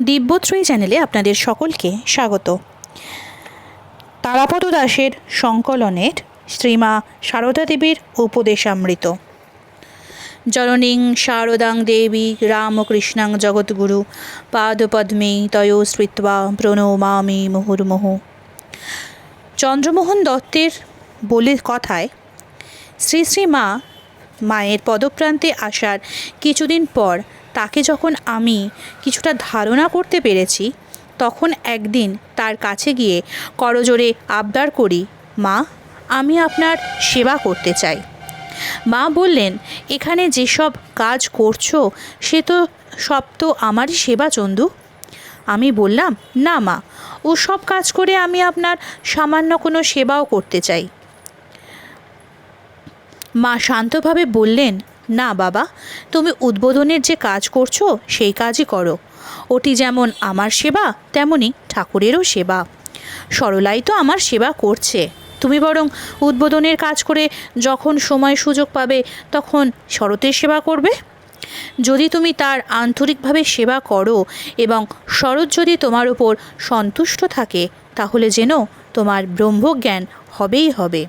দিব্যত্রয়ী চ্যানেলে আপনাদের সকলকে স্বাগত। তারাপদ দাসের সংকলনের শ্রীমা সারদা দেবীর উপদেশামৃত। জননীং শারদাং দেবী রামকৃষ্ণাং জগদ্গুরু পাদপদ্মে তয়ো স্মৃত্বা প্রণমামি মুহুর্মুহু। চন্দ্রমোহন দত্তের বলে কথায় শ্রী শ্রী মায়ের পদপ্রান্তে আসার কিছুদিন পর তাকে যখন আমি কিছুটা ধারণা করতে পেরেছি, তখন একদিন তার কাছে গিয়ে করজোড়ে আবদার করি, মা, আমি আপনার সেবা করতে চাই। মা বললেন, এখানে যেসব কাজ করছো সে তো সব তো আমারই সেবা চন্দু। আমি বললাম, না মা, ও সব কাজ করে আমি আপনার সামান্য কোনো সেবাও করতে চাই। মা শান্তভাবে বললেন, না বাবা, তুমি উদ্বোধনের যে কাজ করছো সেই কাজই করো। ওটি যেমন আমার সেবা, তেমনি ঠাকুরেরও সেবা। সরলাই তো আমার সেবা করছে, তুমি বরং উদ্বোধনের কাজ করে যখন সময় সুযোগ পাবে তখন শরতের সেবা করবে। যদি তুমি তার আন্তরিকভাবে সেবা করো এবং শরৎ যদি তোমার উপর সন্তুষ্ট থাকে, তাহলে যেন তোমার ব্রহ্মজ্ঞান হবেই হবে।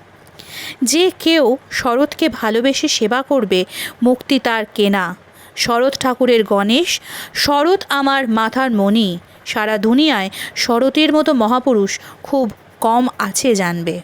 যে কেউ শরৎকে ভালোবেসে সেবা করবে, মুক্তি তার কেনা। শরৎ ঠাকুরের গণেশ, শরৎ আমার মাথার মণি। সারা দুনিয়ায় শরতের মতো মহাপুরুষ খুব কম আছে জানবে।